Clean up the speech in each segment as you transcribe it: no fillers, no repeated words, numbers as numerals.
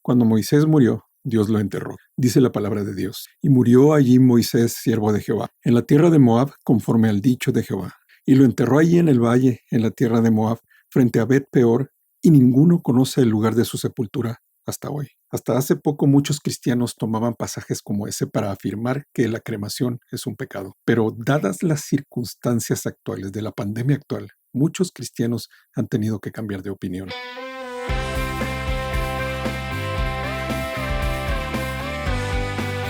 Cuando Moisés murió, Dios lo enterró, dice la palabra de Dios. Y murió allí Moisés, siervo de Jehová, en la tierra de Moab, conforme al dicho de Jehová. Y lo enterró allí en el valle, en la tierra de Moab, frente a Bet Peor, y ninguno conoce el lugar de su sepultura hasta hoy. Hasta hace poco muchos cristianos tomaban pasajes como ese para afirmar que la cremación es un pecado. Pero dadas las circunstancias actuales de la pandemia actual, muchos cristianos han tenido que cambiar de opinión.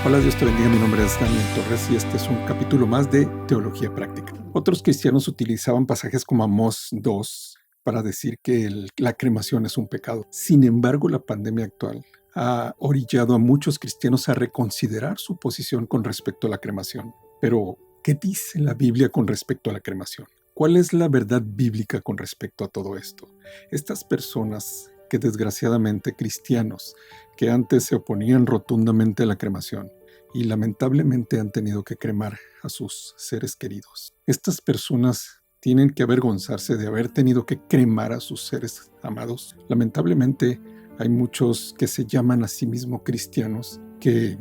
Hola, Dios te bendiga, mi nombre es Daniel Torres y este es un capítulo más de Teología Práctica. Otros cristianos utilizaban pasajes como Amós 2 para decir que la cremación es un pecado. Sin embargo, la pandemia actual ha orillado a muchos cristianos a reconsiderar su posición con respecto a la cremación. Pero, ¿qué dice la Biblia con respecto a la cremación? ¿Cuál es la verdad bíblica con respecto a todo esto? Estas personas que desgraciadamente cristianos que antes se oponían rotundamente a la cremación y lamentablemente han tenido que cremar a sus seres queridos. Estas personas tienen que avergonzarse de haber tenido que cremar a sus seres amados. Lamentablemente hay muchos que se llaman a sí mismos cristianos que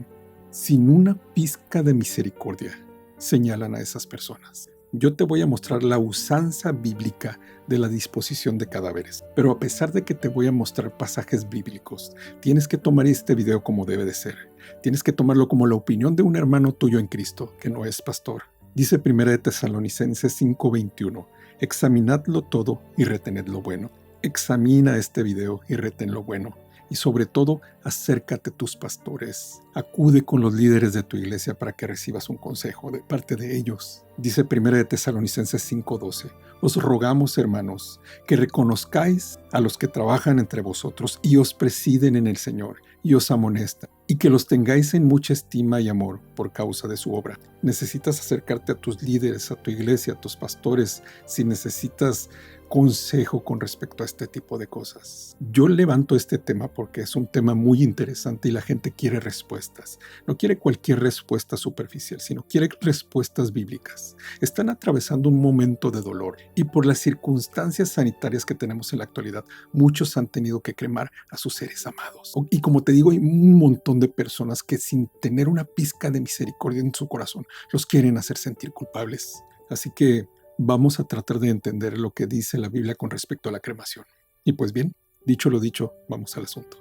sin una pizca de misericordia señalan a esas personas. Yo te voy a mostrar la usanza bíblica de la disposición de cadáveres. Pero a pesar de que te voy a mostrar pasajes bíblicos, tienes que tomar este video como debe de ser. Tienes que tomarlo como la opinión de un hermano tuyo en Cristo, que no es pastor. Dice 1 Tesalonicenses 5:21, examinadlo todo y retened lo bueno. Examina este video y retén lo bueno. Y sobre todo, acércate a tus pastores. Acude con los líderes de tu iglesia para que recibas un consejo de parte de ellos. Dice 1 Tesalonicenses 5:12, os rogamos, hermanos, que reconozcáis a los que trabajan entre vosotros y os presiden en el Señor y os amonestan, y que los tengáis en mucha estima y amor por causa de su obra. Necesitas acercarte a tus líderes, a tu iglesia, a tus pastores, si necesitas consejo con respecto a este tipo de cosas. Yo levanto este tema porque es un tema muy interesante y la gente quiere respuestas. No quiere cualquier respuesta superficial, sino quiere respuestas bíblicas. Están atravesando un momento de dolor y por las circunstancias sanitarias que tenemos en la actualidad, muchos han tenido que cremar a sus seres amados. Y como te digo, hay un montón de personas que sin tener una pizca de misericordia en su corazón, los quieren hacer sentir culpables. Así que vamos a tratar de entender lo que dice la Biblia con respecto a la cremación. Y pues bien, dicho lo dicho, vamos al asunto.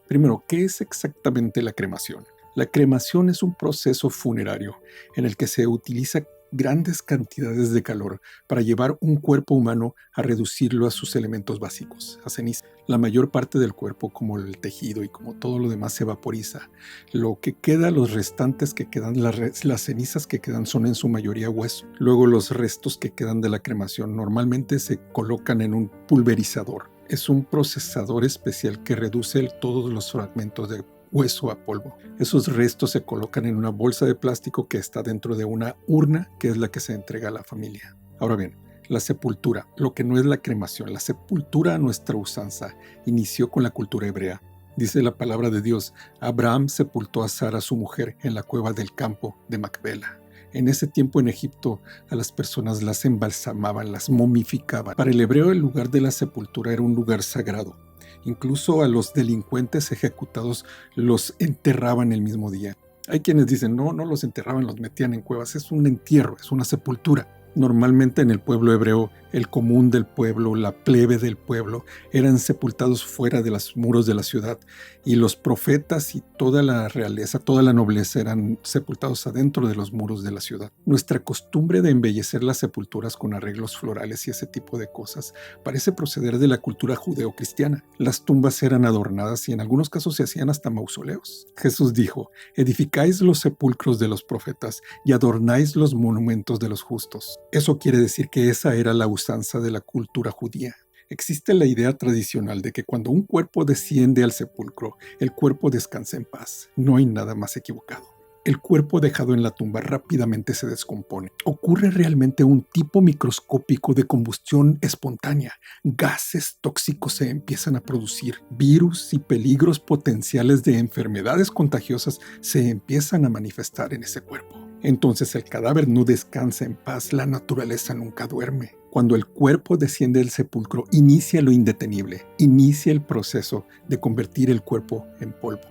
Primero, ¿qué es exactamente la cremación? La cremación es un proceso funerario en el que se utiliza grandes cantidades de calor para llevar un cuerpo humano a reducirlo a sus elementos básicos, a ceniza. La mayor parte del cuerpo, como el tejido y como todo lo demás, se vaporiza. Lo que queda, los restantes que quedan, las cenizas que quedan son en su mayoría hueso. Luego los restos que quedan de la cremación normalmente se colocan en un pulverizador. Es un procesador especial que reduce todos los fragmentos de hueso a polvo. Esos restos se colocan en una bolsa de plástico que está dentro de una urna, que es la que se entrega a la familia. Ahora bien, la sepultura, lo que no es la cremación, la sepultura a nuestra usanza, inició con la cultura hebrea. Dice la palabra de Dios, Abraham sepultó a Sara, su mujer, en la cueva del campo de Macpela. En ese tiempo en Egipto a las personas las embalsamaban, las momificaban. Para el hebreo el lugar de la sepultura era un lugar sagrado. Incluso a los delincuentes ejecutados los enterraban el mismo día. Hay quienes dicen, no los enterraban, los metían en cuevas. Es un entierro, es una sepultura. Normalmente en el pueblo hebreo, el común del pueblo, la plebe del pueblo, eran sepultados fuera de los muros de la ciudad y los profetas y toda la realeza, toda la nobleza eran sepultados adentro de los muros de la ciudad. Nuestra costumbre de embellecer las sepulturas con arreglos florales y ese tipo de cosas parece proceder de la cultura judeocristiana. Las tumbas eran adornadas y en algunos casos se hacían hasta mausoleos. Jesús dijo, edificáis los sepulcros de los profetas y adornáis los monumentos de los justos. Eso quiere decir que esa era la usanza de la cultura judía. Existe la idea tradicional de que cuando un cuerpo desciende al sepulcro, el cuerpo descansa en paz. No hay nada más equivocado. El cuerpo dejado en la tumba rápidamente se descompone. Ocurre realmente un tipo microscópico de combustión espontánea. Gases tóxicos se empiezan a producir. Virus y peligros potenciales de enfermedades contagiosas se empiezan a manifestar en ese cuerpo. Entonces el cadáver no descansa en paz, la naturaleza nunca duerme. Cuando el cuerpo desciende del sepulcro, inicia lo indetenible, inicia el proceso de convertir el cuerpo en polvo.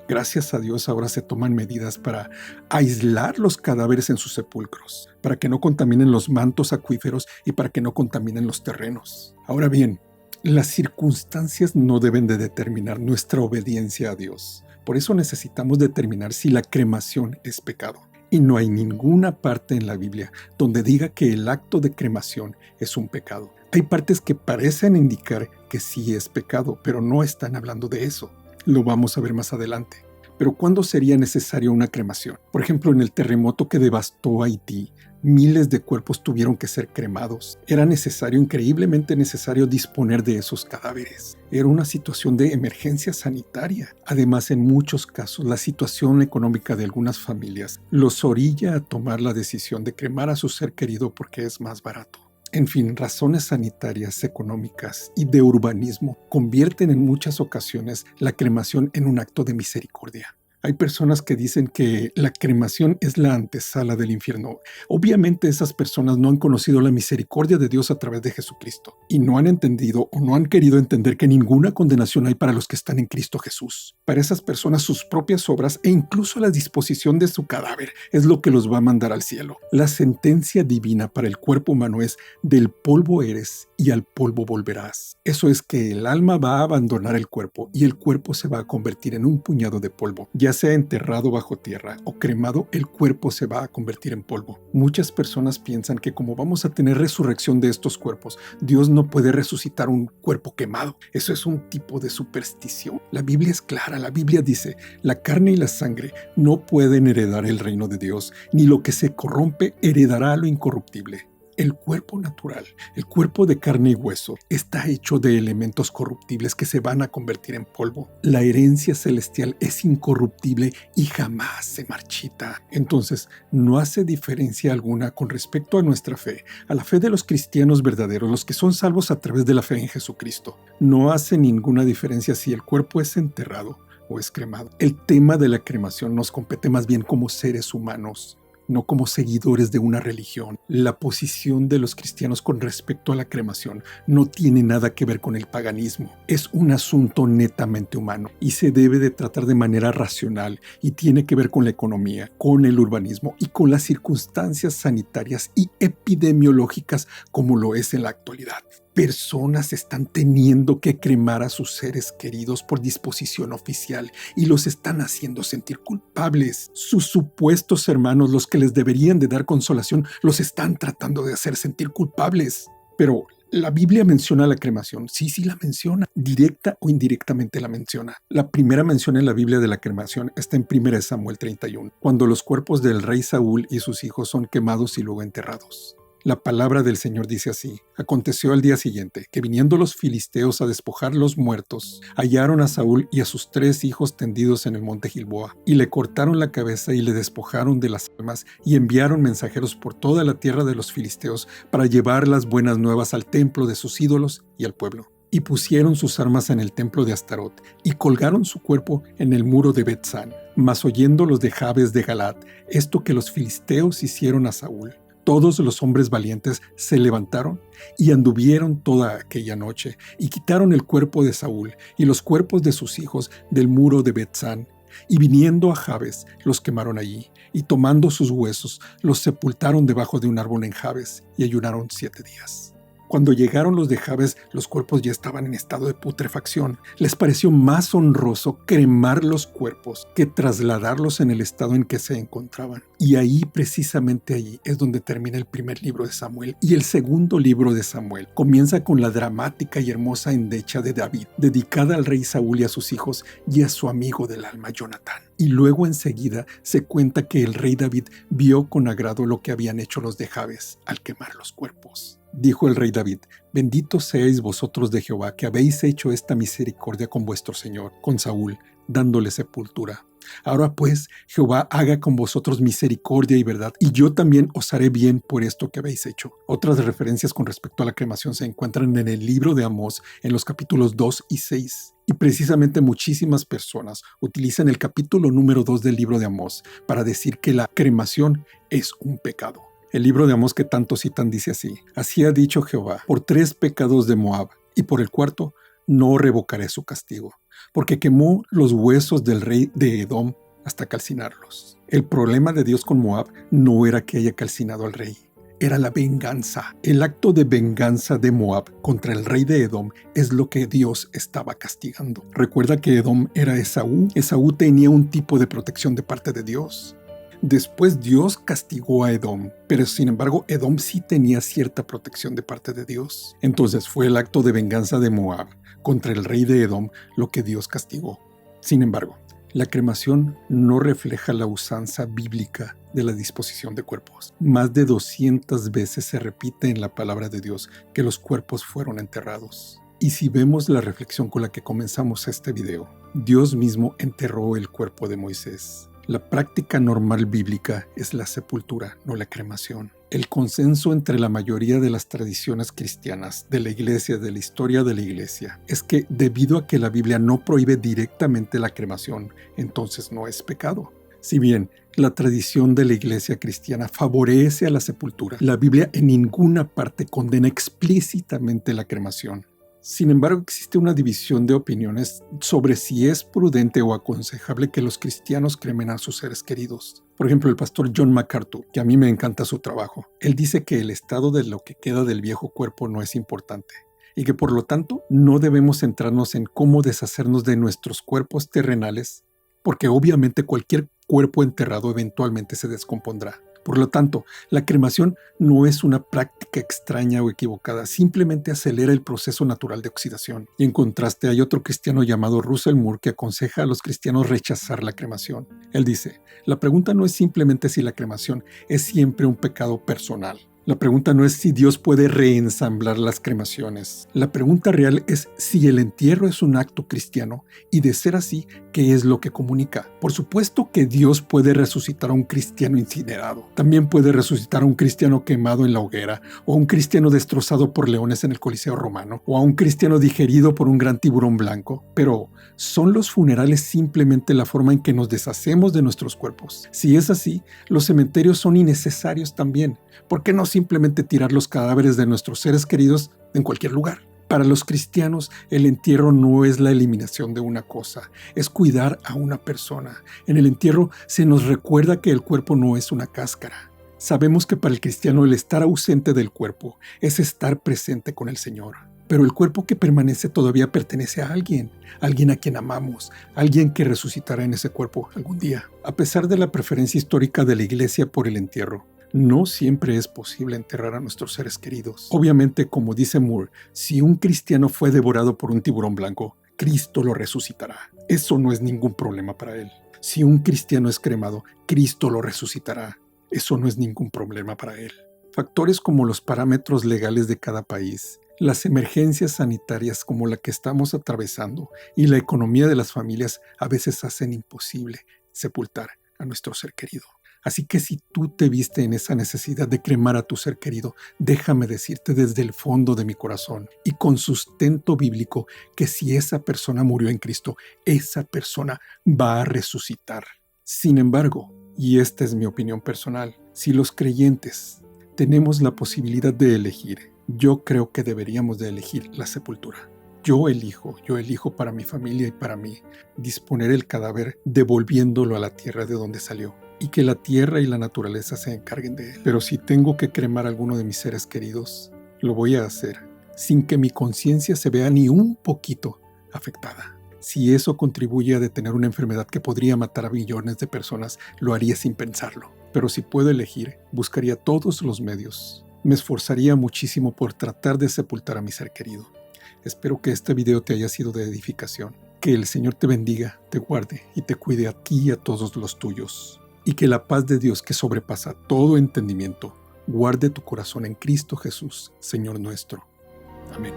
Gracias a Dios ahora se toman medidas para aislar los cadáveres en sus sepulcros, para que no contaminen los mantos acuíferos y para que no contaminen los terrenos. Ahora bien, las circunstancias no deben de determinar nuestra obediencia a Dios. Por eso necesitamos determinar si la cremación es pecado. Y no hay ninguna parte en la Biblia donde diga que el acto de cremación es un pecado. Hay partes que parecen indicar que sí es pecado, pero no están hablando de eso. Lo vamos a ver más adelante. Pero ¿cuándo sería necesaria una cremación? Por ejemplo, en el terremoto que devastó Haití, miles de cuerpos tuvieron que ser cremados. Era necesario, increíblemente necesario, disponer de esos cadáveres. Era una situación de emergencia sanitaria. Además, en muchos casos, la situación económica de algunas familias los orilla a tomar la decisión de cremar a su ser querido porque es más barato. En fin, razones sanitarias, económicas y de urbanismo convierten en muchas ocasiones la cremación en un acto de misericordia. Hay personas que dicen que la cremación es la antesala del infierno. Obviamente esas personas no han conocido la misericordia de Dios a través de Jesucristo y no han entendido o no han querido entender que ninguna condenación hay para los que están en Cristo Jesús. Para esas personas sus propias obras e incluso la disposición de su cadáver es lo que los va a mandar al cielo. La sentencia divina para el cuerpo humano es: del polvo eres y al polvo volverás. Eso es que el alma va a abandonar el cuerpo y el cuerpo se va a convertir en un puñado de polvo. Ya sea enterrado bajo tierra o cremado, el cuerpo se va a convertir en polvo. Muchas personas piensan que como vamos a tener resurrección de estos cuerpos, Dios no puede resucitar un cuerpo quemado. Eso es un tipo de superstición. La Biblia es clara, la Biblia dice: la carne y la sangre no pueden heredar el reino de Dios, ni lo que se corrompe heredará lo incorruptible. El cuerpo natural, el cuerpo de carne y hueso, está hecho de elementos corruptibles que se van a convertir en polvo. La herencia celestial es incorruptible y jamás se marchita. Entonces, no hace diferencia alguna con respecto a nuestra fe, a la fe de los cristianos verdaderos, los que son salvos a través de la fe en Jesucristo. No hace ninguna diferencia si el cuerpo es enterrado o es cremado. El tema de la cremación nos compete más bien como seres humanos, no como seguidores de una religión. La posición de los cristianos con respecto a la cremación no tiene nada que ver con el paganismo. Es un asunto netamente humano y se debe de tratar de manera racional y tiene que ver con la economía, con el urbanismo y con las circunstancias sanitarias y epidemiológicas como lo es en la actualidad. Personas están teniendo que cremar a sus seres queridos por disposición oficial y los están haciendo sentir culpables. Sus supuestos hermanos, los que les deberían de dar consolación, los están tratando de hacer sentir culpables. Pero la Biblia menciona la cremación. Sí, la menciona. Directa o indirectamente la menciona. La primera mención en la Biblia de la cremación está en 1 Samuel 31, cuando los cuerpos del rey Saúl y sus hijos son quemados y luego enterrados. La palabra del Señor dice así: aconteció al día siguiente, que viniendo los filisteos a despojar los muertos, hallaron a Saúl y a sus 3 hijos tendidos en el monte Gilboa, y le cortaron la cabeza y le despojaron de las almas, y enviaron mensajeros por toda la tierra de los filisteos para llevar las buenas nuevas al templo de sus ídolos y al pueblo. Y pusieron sus armas en el templo de Astarot, y colgaron su cuerpo en el muro de Bet-San. Mas oyendo los de Jabes de Galaad esto que los filisteos hicieron a Saúl, todos los hombres valientes se levantaron y anduvieron toda aquella noche y quitaron el cuerpo de Saúl y los cuerpos de sus hijos del muro de Bet-San, y viniendo a Jabes los quemaron allí, y tomando sus huesos los sepultaron debajo de un árbol en Jabes, y ayunaron 7 días. Cuando llegaron los de Jabes, los cuerpos ya estaban en estado de putrefacción. Les pareció más honroso cremar los cuerpos que trasladarlos en el estado en que se encontraban. Y ahí, precisamente allí, es donde termina el primer libro de Samuel. Y el segundo libro de Samuel comienza con la dramática y hermosa endecha de David, dedicada al rey Saúl y a sus hijos y a su amigo del alma Jonatán. Y luego enseguida se cuenta que el rey David vio con agrado lo que habían hecho los de Jabes al quemar los cuerpos. Dijo el rey David: benditos seáis vosotros de Jehová, que habéis hecho esta misericordia con vuestro señor, con Saúl, dándole sepultura. Ahora pues, Jehová haga con vosotros misericordia y verdad, y yo también os haré bien por esto que habéis hecho. Otras referencias con respecto a la cremación se encuentran en el libro de Amós, en los capítulos 2 y 6. Y precisamente muchísimas personas utilizan el capítulo número 2 del libro de Amós para decir que la cremación es un pecado. El libro de Amós que tanto citan dice así: así ha dicho Jehová, por 3 pecados de Moab, y por el cuarto no revocaré su castigo, porque quemó los huesos del rey de Edom hasta calcinarlos. El problema de Dios con Moab no era que haya calcinado al rey, era la venganza. El acto de venganza de Moab contra el rey de Edom es lo que Dios estaba castigando. Recuerda que Edom era Esaú. Esaú tenía un tipo de protección de parte de Dios. Después Dios castigó a Edom, pero sin embargo Edom sí tenía cierta protección de parte de Dios. Entonces fue el acto de venganza de Moab contra el rey de Edom lo que Dios castigó. Sin embargo, la cremación no refleja la usanza bíblica de la disposición de cuerpos. Más de 200 veces se repite en la palabra de Dios que los cuerpos fueron enterrados. Y si vemos la reflexión con la que comenzamos este video, Dios mismo enterró el cuerpo de Moisés. La práctica normal bíblica es la sepultura, no la cremación. El consenso entre la mayoría de las tradiciones cristianas, de la iglesia, de la historia de la iglesia, es que debido a que la Biblia no prohíbe directamente la cremación, entonces no es pecado. Si bien la tradición de la iglesia cristiana favorece a la sepultura, la Biblia en ninguna parte condena explícitamente la cremación. Sin embargo, existe una división de opiniones sobre si es prudente o aconsejable que los cristianos cremen a sus seres queridos. Por ejemplo, el pastor John MacArthur, que a mí me encanta su trabajo, él dice que el estado de lo que queda del viejo cuerpo no es importante y que por lo tanto no debemos centrarnos en cómo deshacernos de nuestros cuerpos terrenales, porque obviamente cualquier cuerpo enterrado eventualmente se descompondrá. Por lo tanto, la cremación no es una práctica extraña o equivocada, simplemente acelera el proceso natural de oxidación. Y en contraste, hay otro cristiano llamado Russell Moore que aconseja a los cristianos rechazar la cremación. Él dice: la pregunta no es simplemente si la cremación es siempre un pecado personal. La pregunta no es si Dios puede reensamblar las cremaciones. La pregunta real es si el entierro es un acto cristiano y, de ser así, ¿qué es lo que comunica? Por supuesto que Dios puede resucitar a un cristiano incinerado. También puede resucitar a un cristiano quemado en la hoguera, o a un cristiano destrozado por leones en el Coliseo Romano, o a un cristiano digerido por un gran tiburón blanco. Pero, ¿son los funerales simplemente la forma en que nos deshacemos de nuestros cuerpos? Si es así, los cementerios son innecesarios también. ¿Por qué no simplemente tirar los cadáveres de nuestros seres queridos en cualquier lugar? Para los cristianos, el entierro no es la eliminación de una cosa, es cuidar a una persona. En el entierro se nos recuerda que el cuerpo no es una cáscara. Sabemos que para el cristiano el estar ausente del cuerpo es estar presente con el Señor. Pero el cuerpo que permanece todavía pertenece a alguien a quien amamos, alguien que resucitará en ese cuerpo algún día. A pesar de la preferencia histórica de la iglesia por el entierro, no siempre es posible enterrar a nuestros seres queridos. Obviamente, como dice Moore, si un cristiano fue devorado por un tiburón blanco, Cristo lo resucitará. Eso no es ningún problema para él. Si un cristiano es cremado, Cristo lo resucitará. Eso no es ningún problema para él. Factores como los parámetros legales de cada país, las emergencias sanitarias como la que estamos atravesando y la economía de las familias a veces hacen imposible sepultar a nuestro ser querido. Así que si tú te viste en esa necesidad de cremar a tu ser querido, déjame decirte desde el fondo de mi corazón y con sustento bíblico que si esa persona murió en Cristo, esa persona va a resucitar. Sin embargo, y esta es mi opinión personal, si los creyentes tenemos la posibilidad de elegir, yo creo que deberíamos de elegir la sepultura. Yo elijo para mi familia y para mí disponer el cadáver devolviéndolo a la tierra de donde salió, y que la tierra y la naturaleza se encarguen de él. Pero si tengo que cremar a alguno de mis seres queridos, lo voy a hacer sin que mi conciencia se vea ni un poquito afectada. Si eso contribuye a detener una enfermedad que podría matar a millones de personas, lo haría sin pensarlo. Pero si puedo elegir, buscaría todos los medios. Me esforzaría muchísimo por tratar de sepultar a mi ser querido. Espero que este video te haya sido de edificación. Que el Señor te bendiga, te guarde y te cuide a ti y a todos los tuyos. Y que la paz de Dios, que sobrepasa todo entendimiento, guarde tu corazón en Cristo Jesús, Señor nuestro. Amén.